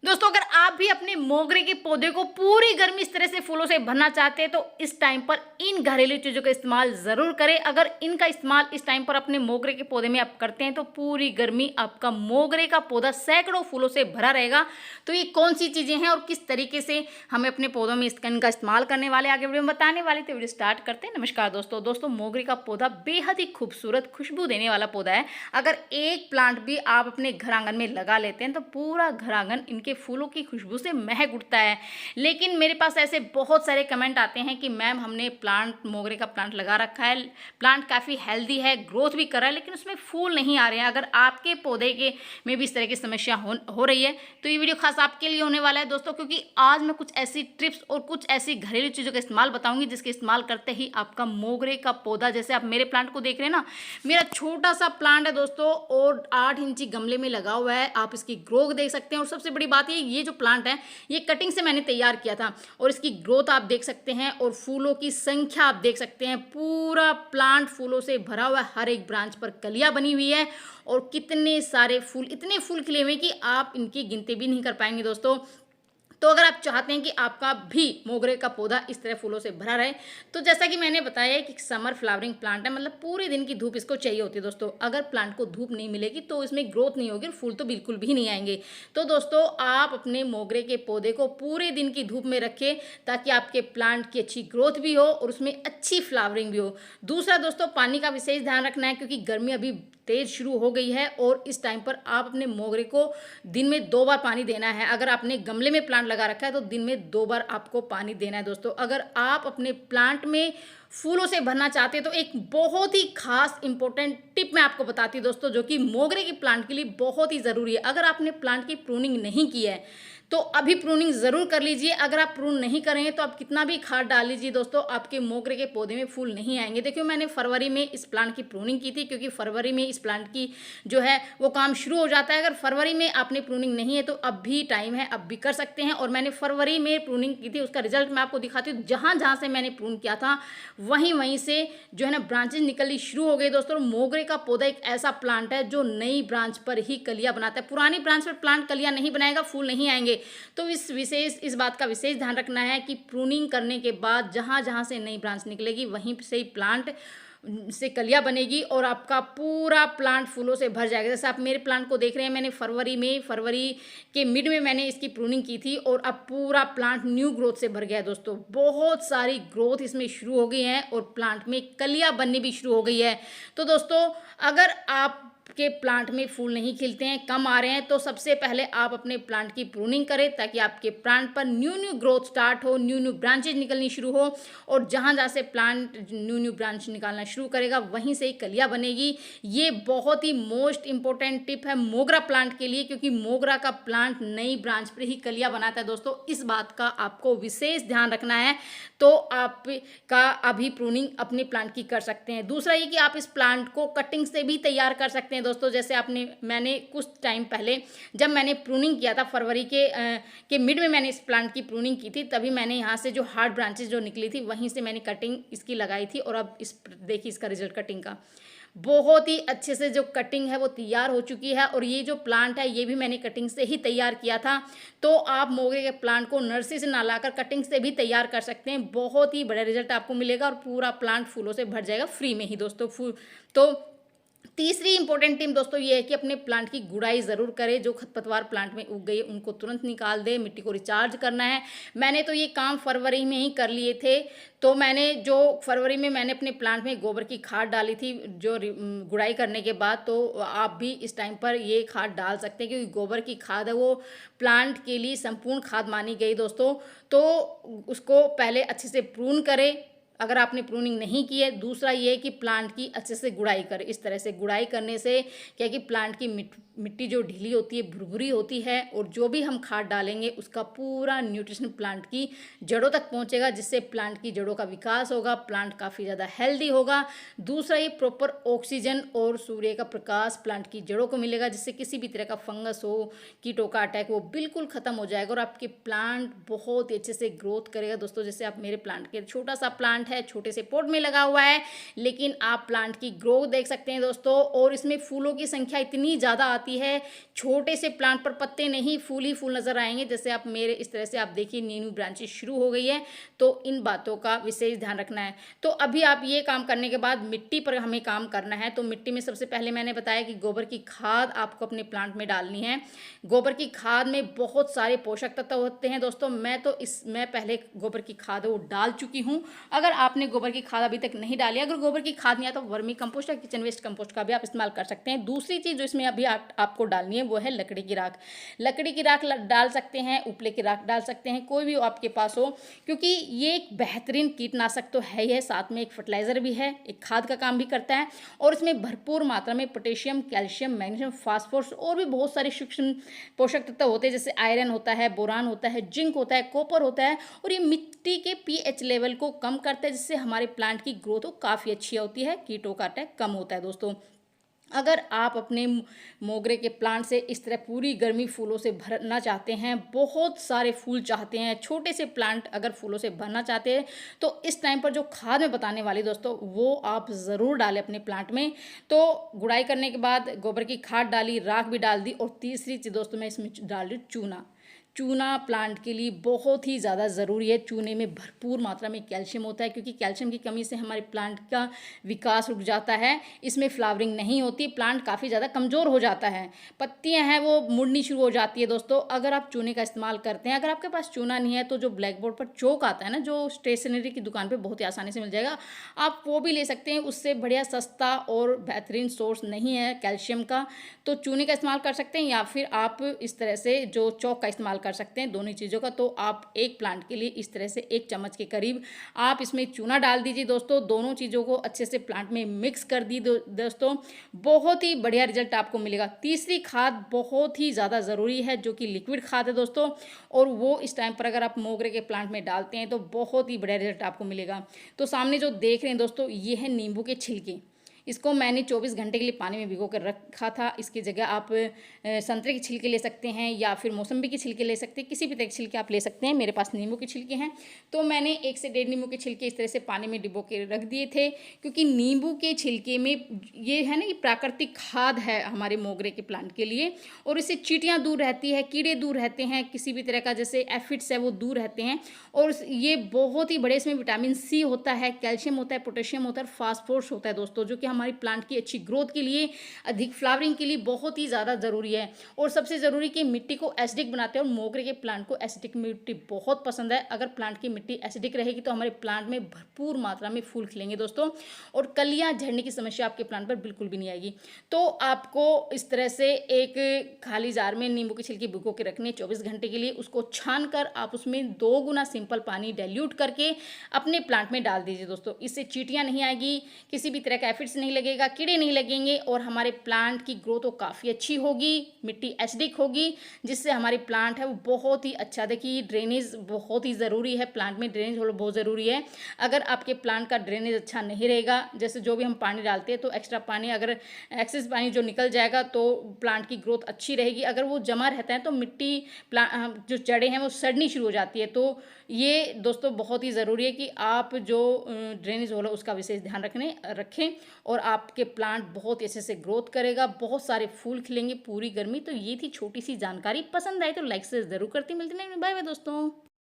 दोस्तों अगर आप भी अपने मोगरे के पौधे को पूरी गर्मी इस तरह से फूलों से भरना चाहते हैं तो इस टाइम पर इन घरेलू चीज़ों का इस्तेमाल ज़रूर करें। अगर इनका इस्तेमाल इस टाइम पर अपने मोगरे के पौधे में आप करते हैं तो पूरी गर्मी आपका मोगरे का पौधा सैकड़ों फूलों से भरा रहेगा। तो ये कौन सी चीज़ें हैं और किस तरीके से हमें अपने पौधों में इनका इस्तेमाल करने वाले आगे वीडियो में बताने वाले, तो वीडियो स्टार्ट करते हैं। नमस्कार दोस्तों मोगरे का पौधा बेहद ही खूबसूरत खुशबू देने वाला पौधा है। अगर एक प्लांट भी आप अपने घर आंगन में लगा लेते हैं तो पूरा घर आंगन इनके फूलों की खुशबू से महक उठता है। लेकिन मेरे पास ऐसे बहुत सारे कमेंट आते हैं कि मैम हमने मोगरे का प्लांट लगा रखा है, प्लांट काफ़ी हेल्दी है, ग्रोथ भी कर रहा है, लेकिन उसमें फूल नहीं आ रहे हैं। अगर आपके पौधे के में भी इस तरह की समस्या हो रही है तो ये वीडियो खास आपके लिए होने वाला है दोस्तों, क्योंकि आज मैं कुछ ऐसी टिप्स और कुछ ऐसी घरेलू चीज़ों का इस्तेमाल बताऊंगी जिसके इस्तेमाल करते ही आपका मोगरे का पौधा, जैसे आप मेरे प्लांट को देख रहे हैं ना, मेरा छोटा सा प्लांट है दोस्तों और 8 इंची गमले में लगा हुआ है। आप इसकी ग्रोथ देख सकते हैं और सबसे बड़ी बात ये जो प्लांट है ये कटिंग से मैंने तैयार किया था और इसकी ग्रोथ आप देख सकते हैं और फूलों की संख्या आप देख सकते हैं। पूरा प्लांट फूलों से भरा हुआ है, हर एक ब्रांच पर कलियां बनी हुई है और कितने सारे फूल, इतने फूल खिले हुए कि आप इनकी गिनती भी नहीं कर पाएंगे दोस्तों। तो अगर आप चाहते हैं कि आपका भी मोगरे का पौधा इस तरह फूलों से भरा रहे तो जैसा कि मैंने बताया कि समर फ्लावरिंग प्लांट है, मतलब पूरे दिन की धूप इसको चाहिए होती है दोस्तों। अगर प्लांट को धूप नहीं मिलेगी तो इसमें ग्रोथ नहीं होगी और फूल तो बिल्कुल भी नहीं आएंगे। तो दोस्तों आप अपने मोगरे के पौधे को पूरे दिन की धूप में रखें ताकि आपके प्लांट की अच्छी ग्रोथ भी हो और उसमें अच्छी फ्लावरिंग भी हो। दूसरा दोस्तों, पानी का विशेष ध्यान रखना है क्योंकि गर्मी अभी तेज शुरू हो गई है और इस टाइम पर आप अपने मोगरे को दिन में 2 बार पानी देना है। अगर आपने गमले में प्लांट लगा रखा है तो दिन में 2 बार आपको पानी देना है दोस्तों। अगर आप अपने प्लांट में फूलों से भरना चाहते हैं तो एक बहुत ही खास इंपॉर्टेंट टिप मैं आपको बताती हूँ दोस्तों, जो कि मोगरे के प्लांट के लिए बहुत ही ज़रूरी है। अगर आपने प्लांट की प्रूनिंग नहीं की है तो अभी प्रूनिंग ज़रूर कर लीजिए। अगर आप प्रून नहीं करेंगे तो आप कितना भी खाद डाल लीजिए दोस्तों, आपके मोगरे के पौधे में फूल नहीं आएंगे। देखिए मैंने फरवरी में इस प्लांट की प्रूनिंग की थी क्योंकि फरवरी में इस प्लांट की जो है वो काम शुरू हो जाता है। अगर फरवरी में आपने प्रूनिंग नहीं है तो अब भी टाइम है, अब भी कर सकते हैं। और मैंने फरवरी में प्रूनिंग की थी, उसका रिजल्ट मैं आपको दिखाती हूँ। जहाँ जहाँ से मैंने प्रून किया था वहीं से जो है ना ब्रांचेज निकलनी शुरू हो गई दोस्तों। मोगरे का पौधा एक ऐसा प्लांट है जो नई ब्रांच पर ही कलियाँ बनाता है, पुरानी ब्रांच पर प्लांट कलियाँ नहीं बनाएगा, फूल नहीं आएंगे। तो इस बात का विशेष ध्यान रखना है कि प्रूनिंग करने के बाद जहाँ जहाँ से नई ब्रांच निकलेगी वहीं से ही प्लांट से कलियां बनेगी और आपका पूरा प्लांट फूलों से भर जाएगा। जैसे आप मेरे प्लांट को देख रहे हैं, मैंने फरवरी के मिड में मैंने इसकी प्रूनिंग की थी और अब पूरा प्लांट न्यू ग्रोथ से भर गया है दोस्तों। बहुत सारी ग्रोथ इसमें शुरू हो गई है और प्लांट में कलियां बननी भी शुरू हो गई है। तो दोस्तों अगर आप के प्लांट में फूल नहीं खिलते हैं, कम आ रहे हैं, तो सबसे पहले आप अपने प्लांट की प्रूनिंग करें ताकि आपके प्लांट पर न्यू ग्रोथ स्टार्ट हो, न्यू ब्रांचेज निकलनी शुरू हो और जहाँ जहाँ से प्लांट न्यू ब्रांच निकालना शुरू करेगा वहीं से ही कलियाँ बनेगी। ये बहुत ही मोस्ट इंपॉर्टेंट टिप है मोगरा प्लांट के लिए, क्योंकि मोगरा का प्लांट नई ब्रांच पर ही कलियाँ बनाता है दोस्तों। इस बात का आपको विशेष ध्यान रखना है तो आपका अभी प्रूनिंग अपने प्लांट की कर सकते हैं। दूसरा ये कि आप इस प्लांट को कटिंग से भी तैयार कर सकते हैं दोस्तों। जैसे मैंने कुछ टाइम पहले जब मैंने प्रूनिंग किया था फरवरी के मिड में मैंने इस प्लांट की प्रूनिंग की थी, तभी मैंने यहाँ से जो हार्ड ब्रांचेस जो निकली थी वहीं से मैंने कटिंग इसकी लगाई थी और अब देखिए इसका रिजल्ट कटिंग का बहुत ही अच्छे से जो कटिंग है वो तैयार हो चुकी है। और ये जो प्लांट है ये भी मैंने कटिंग से ही तैयार किया था। तो आप मोगरे के प्लांट को नर्सरी से ना लाकर कटिंग से भी तैयार कर सकते हैं, बहुत ही बड़ा रिजल्ट आपको मिलेगा और पूरा प्लांट फूलों से भर जाएगा फ्री में ही दोस्तों। तो तीसरी इंपॉर्टेंट टिप दोस्तों ये है कि अपने प्लांट की गुड़ाई ज़रूर करें। जो खरपतवार प्लांट में उग गई उनको तुरंत निकाल दे, मिट्टी को रिचार्ज करना है। मैंने तो ये काम फरवरी में ही कर लिए थे। तो मैंने जो फरवरी में मैंने अपने प्लांट में गोबर की खाद डाली थी जो गुड़ाई करने के बाद, तो आप भी इस टाइम पर ये खाद डाल सकते हैं क्योंकि गोबर की खाद है वो प्लांट के लिए संपूर्ण खाद मानी गई दोस्तों। तो उसको पहले अच्छे से प्रून करें अगर आपने प्रूनिंग नहीं की है। दूसरा ये है कि प्लांट की अच्छे से गुड़ाई करें। इस तरह से गुड़ाई करने से क्या है कि प्लांट की मिट्टी जो ढीली होती है, भुरभुरी होती है और जो भी हम खाद डालेंगे उसका पूरा न्यूट्रिशन प्लांट की जड़ों तक पहुंचेगा, जिससे प्लांट की जड़ों का विकास होगा, प्लांट काफ़ी ज़्यादा हेल्दी होगा। दूसरा ये प्रॉपर ऑक्सीजन और सूर्य का प्रकाश प्लांट की जड़ों को मिलेगा, जिससे किसी भी तरह का फंगस हो, कीटों का अटैक वो बिल्कुल ख़त्म हो जाएगा और आपके प्लांट बहुत ही अच्छे से ग्रोथ करेगा दोस्तों। जैसे आप मेरे प्लांट के छोटा सा प्लांट है, छोटे से पॉट में लगा हुआ है, लेकिन आप प्लांट की ग्रोथ देख सकते हैं दोस्तों। और इसमें फूलों की संख्या इतनी ज़्यादा आती आती है, छोटे से प्लांट पर पत्ते नहीं फूल ही फूल नज़र आएंगे। जैसे आप मेरे इस तरह से आप देखिए न्यू न्यू ब्रांचेस शुरू हो गई है, तो इन बातों का विशेष ध्यान रखना है। तो अभी आप ये काम करने के बाद मिट्टी पर हमें काम करना है। तो मिट्टी में सबसे पहले मैंने बताया कि गोबर की खाद आपको अपने प्लांट में डालनी है। गोबर की खाद में बहुत सारे पोषक तत्व होते हैं दोस्तों। मैं पहले गोबर की खाद वो डाल चुकी हूँ। अगर आपने गोबर की खाद अभी तक नहीं डाली, अगर गोबर की खाद नहीं है तो वर्मी कंपोस्ट या किचन वेस्ट कंपोस्ट का भी आप इस्तेमाल कर सकते हैं। दूसरी चीज़ जो इसमें अभी आपको डालनी है वो है लकड़ी की राख। लकड़ी की राख डाल सकते हैं, उपले की राख डाल सकते हैं, कोई भी आपके पास हो, क्योंकि ये एक बेहतरीन कीटनाशक तो है ही है, साथ में एक फर्टिलाइजर भी है, एक खाद का काम भी करता है। और इसमें भरपूर मात्रा में पोटेशियम, कैल्शियम, मैग्नीशियम, फास्फोरस और भी बहुत सारे सूक्ष्म पोषक तत्व होते हैं, जैसे आयरन होता है, बोरान होता है, जिंक होता है, कॉपर होता है। और ये मिट्टी के पीएच लेवल को कम करता है, जिससे हमारे प्लांट की ग्रोथ काफ़ी अच्छी होती है, कीटों का अटैक कम होता है दोस्तों। अगर आप अपने मोगरे के प्लांट से इस तरह पूरी गर्मी फूलों से भरना चाहते हैं, बहुत सारे फूल चाहते हैं, छोटे से प्लांट अगर फूलों से भरना चाहते हैं, तो इस टाइम पर जो खाद मैं बताने वाली दोस्तों वो आप ज़रूर डालें अपने प्लांट में। तो गुड़ाई करने के बाद गोबर की खाद डाली, राख भी डाल दी, और तीसरी चीज़ दोस्तों मैं इसमें डाल रही चूना। चूना प्लांट के लिए बहुत ही ज़्यादा ज़रूरी है। चूने में भरपूर मात्रा में कैल्शियम होता है, क्योंकि कैल्शियम की कमी से हमारे प्लांट का विकास रुक जाता है, इसमें फ्लावरिंग नहीं होती, प्लांट काफ़ी ज़्यादा कमज़ोर हो जाता है, पत्तियां हैं वो मुड़नी शुरू हो जाती है दोस्तों। अगर आप चूने का इस्तेमाल करते हैं, अगर आपके पास चूना नहीं है तो जो ब्लैक बोर्ड पर चौक आता है ना, जो स्टेशनरी की दुकान पर बहुत ही आसानी से मिल जाएगा, आप वो भी ले सकते हैं। उससे बढ़िया सस्ता और बेहतरीन सोर्स नहीं है कैल्शियम का, तो चूने का इस्तेमाल कर सकते हैं, या फिर आप इस तरह से जो चौक का इस्तेमाल कर सकते हैं, दोनों चीज़ों का। तो आप एक प्लांट के लिए इस तरह से 1 चम्मच के करीब आप इसमें चूना डाल दीजिए दोस्तों। दोनों चीज़ों को अच्छे से प्लांट में मिक्स कर दी दोस्तों, बहुत ही बढ़िया रिजल्ट आपको मिलेगा। तीसरी खाद बहुत ही ज़्यादा ज़रूरी है, जो कि लिक्विड खाद है दोस्तों, और वो इस टाइम पर अगर आप मोगरे के प्लांट में डालते हैं तो बहुत ही बढ़िया रिजल्ट आपको मिलेगा। तो सामने जो देख रहे हैं दोस्तों, ये है नींबू के छिलके। इसको मैंने 24 घंटे के लिए पानी में भिगो कर रखा था। इसकी जगह आप संतरे के छिलके ले सकते हैं, या फिर मौसम्बी के छिलके ले सकते हैं, किसी भी तरह के छिलके आप ले सकते हैं। मेरे पास नींबू के छिलके हैं, तो मैंने 1 से 1.5 नींबू के छिलके इस तरह से पानी में डिबो के रख दिए थे, क्योंकि नींबू के छिलके में ये है ना, ये प्राकृतिक खाद है हमारे मोगरे के प्लांट के लिए, और इससे चींटियाँ दूर रहती है, कीड़े दूर रहते हैं, किसी भी तरह का जैसे एफिड्स है वो दूर रहते हैं। और ये बहुत ही बड़े, इसमें विटामिन सी होता है, कैल्शियम होता है, पोटेशियम होता है, फास्फोरस होता है दोस्तों, जो कि हमारी प्लांट की अच्छी ग्रोथ के लिए, अधिक फ्लावरिंग के लिए बहुत ही ज़्यादा ज़रूरी है। और सबसे ज़रूरी कि मिट्टी को एसिडिक बनाते हैं, और मोगरे के प्लांट को एसिडिक मिट्टी बहुत पसंद है। अगर प्लांट की मिट्टी एसिडिक रहेगी तो हमारे प्लांट में भरपूर मात्रा में फूल खिलेंगे दोस्तों, और कलियाँ झड़ने की समस्या आपके प्लांट पर बिल्कुल भी नहीं आएगी। तो आपको इस तरह से एक खाली जार में नींबू की छिलकी भिगो के रखनी है 24 घंटे के लिए। उसको छान कर आप उसमें 2 गुना सिंपल पानी डाइल्यूट करके अपने प्लांट में डाल दीजिए दोस्तों। इससे चींटियाँ नहीं आएगी, किसी भी तरह का एफिड्स नहीं लगेगा, कीड़े नहीं लगेंगे, और हमारे प्लांट की ग्रोथ तो काफ़ी अच्छी होगी, मिट्टी एसिडिक होगी, जिससे हमारी प्लांट है वो बहुत ही अच्छा। देखिए ड्रेनेज बहुत ही ज़रूरी है, प्लांट में ड्रेनेज होना बहुत ज़रूरी है। अगर आपके प्लांट का ड्रेनेज अच्छा नहीं रहेगा, जैसे जो भी हम पानी डालते हैं तो एक्स्ट्रा पानी, अगर एक्सेस पानी जो निकल जाएगा तो प्लांट की ग्रोथ अच्छी रहेगी। अगर वो जमा रहता है तो मिट्टी जो जड़ें हैं वो सड़नी शुरू हो जाती है। तो ये दोस्तों बहुत ही ज़रूरी है कि आप जो ड्रेनेज होल है उसका विशेष ध्यान रखें, और आपके प्लांट बहुत अच्छे से ग्रोथ करेगा, बहुत सारे फूल खिलेंगे पूरी गर्मी। तो ये थी छोटी सी जानकारी, पसंद आई तो लाइक से ज़रूर करती। मिलती नहीं, बाय बाय दोस्तों।